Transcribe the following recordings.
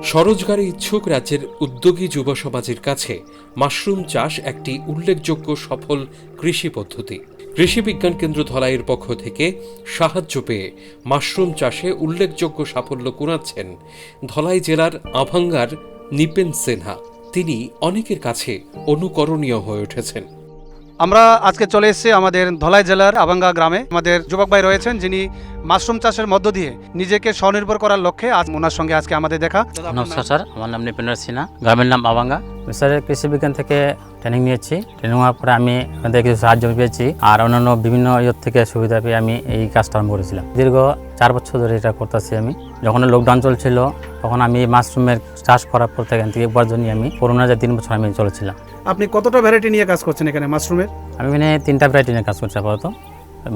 স্বরোজগারে ইচ্ছুক রাজ্যের উদ্যোগী যুব সমাজের কাছে মাশরুম চাষ একটি উল্লেখযোগ্য সফল কৃষি পদ্ধতি। কৃষি বিজ্ঞান কেন্দ্র ধলাইয়ের পক্ষ থেকে সাহায্য পেয়ে মাশরুম চাষে উল্লেখযোগ্য সাফল্য কুড়াচ্ছেন ধলাই জেলার আভাঙ্গার নিপেন সিনহা। তিনি অনেকের কাছে অনুকরণীয় হয়ে উঠেছেন। আমরা আজকে চলে এসেছি আমাদের ধলাই জেলার আভাঙ্গা গ্রামে। আমাদের যুবক ভাই রয়েছেন যিনি মাশরুম চাষের মধ্য দিয়ে নিজেকে স্বনির্ভর করার লক্ষ্যে আজ ওনার সঙ্গে আজকে আমাদের দেখা। নমস্কার স্যার, আমার নাম নিপেন সিনহা, গ্রামের নাম আভাঙ্গা। স্যারের কৃষি বিজ্ঞান থেকে ট্রেনিং নিয়েছি। ট্রেনিং হওয়ার পরে আমি এখান থেকে কিছু সাহায্য পেয়েছি আর অন্যান্য বিভিন্ন থেকে সুবিধা পেয়ে আমি এই কাজটা আরম্ভ করেছিলাম। দীর্ঘ 4 বছর ধরে এটা করতেছি আমি। যখন লকডাউন চলছিল তখন আমি মাশরুমের চাষ করার পর থেকে উপার্জন নিয়ে আমি করোনা 3 বছর আমি চলেছিলাম। আপনি কতটা ভ্যারাইটি নিয়ে কাজ করছেন এখানে মাশরুমের? আমি এখানে 3টা ভ্যারাইটি নিয়ে কাজ করছি আপাতত,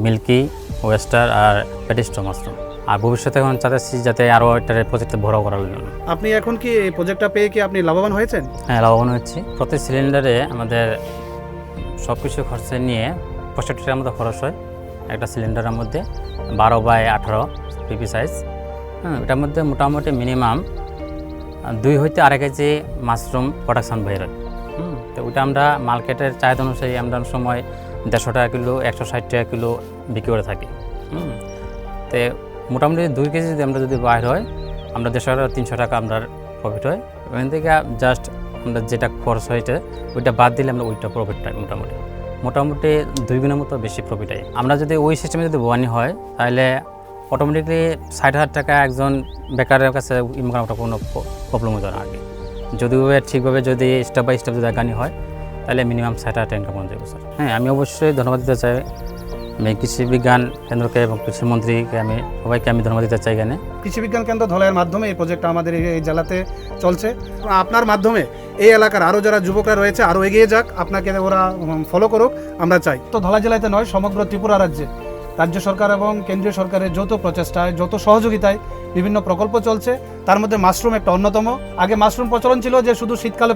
মিল্কি, ওয়েস্টার আর প্যাটিস্টো মাশরুম। আর ভবিষ্যতে এখন চাচ্ছি যাতে আরও একটা প্রজেক্টে বড় করার জন্য। আপনি এখন কি এই প্রজেক্টটা পেয়ে কি আপনি লাভবান হয়েছেন? হ্যাঁ, লাভবান হয়েছি। প্রতি সিলিন্ডারে আমাদের সব কিছু খরচা নিয়ে 65 টাকার মতো খরচ হয় একটা সিলিন্ডারের মধ্যে, 12x18 পিপি সাইজ। এটার মধ্যে মোটামুটি মিনিমাম 2 হইতে 2.5 কেজি মাশরুম প্রোডাকশান বের হয়। তো ওটা আমরা মার্কেটের চাহিদা অনুযায়ী আমরা সময় 150 টাকা কিলো, 160 টাকা কিলো বিক্রি করে থাকি। তো মোটামুটি 2 কেজি যদি আমরা যদি বাইর হয় আমরা 150 টাকা 300 টাকা আমরা প্রফিট হয়। ওখান থেকে জাস্ট আমরা যেটা খরচ হয়েছে ওইটা বাদ দিলে আমরা ওইটা প্রফিট হয় মোটামুটি 2 গুণের মতো বেশি প্রফিট হয়। আমরা যদি ওই সিস্টেমে যদি বোয়ানি হয় তাহলে অটোমেটিকলি 60,000 টাকা একজন বেকারের কাছে ইনকাম করার কোনো প্রবলেম হতো না। আগে যদি ঠিকভাবে যদি স্টেপ বাই স্টেপ যদি আগানি হয় তাহলে মিনিমাম 60,000 টাকা ইনকাম করা যাবে স্যার। হ্যাঁ, আমি অবশ্যই ধন্যবাদ দিতে চাই আমি কৃষি বিজ্ঞান কেন্দ্রকে এবং কৃষিমন্ত্রীকে, আমি সবাইকে আমি ধন্যবাদ দিতে চাই। এখানে কৃষি বিজ্ঞান কেন্দ্র ধলাইয়ের মাধ্যমে এই প্রজেক্টটা আমাদের এই জেলাতে চলছে। আপনার মাধ্যমে এই এলাকার আরও যারা যুবকরা রয়েছে আরও এগিয়ে যাক, আপনাকে ওরা ফলো করুক আমরা চাই। তো ধলাই জেলাতে নয়, সমগ্র ত্রিপুরা রাজ্যে রাজ্য সরকার এবং কেন্দ্রীয় সরকারের যৌথ প্রচেষ্টায়, যৌথ সহযোগিতায় বিভিন্ন প্রকল্প চলছে। তার মধ্যে মাশরুম একটা অন্যতম। আগে মাশরুম প্রচলন ছিল যে শুধু শীতকালে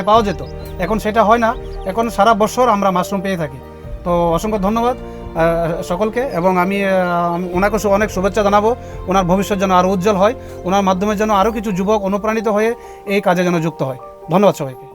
পাওয়া যেত, এখন সেটা হয় না, এখন সারা বছর আমরা মাশরুম পেয়ে থাকি। তো অসংখ্য ধন্যবাদ সকলকে, এবং আমি ওনাকে অনেক শুভেচ্ছা জানাবো। ওনার ভবিষ্যৎ যেন আরও উজ্জ্বল হয়, ওনার মাধ্যমে যেন আরও কিছু যুবক অনুপ্রাণিত হয়ে এই কাজে যেন যুক্ত হয়। ধন্যবাদ সবাইকে।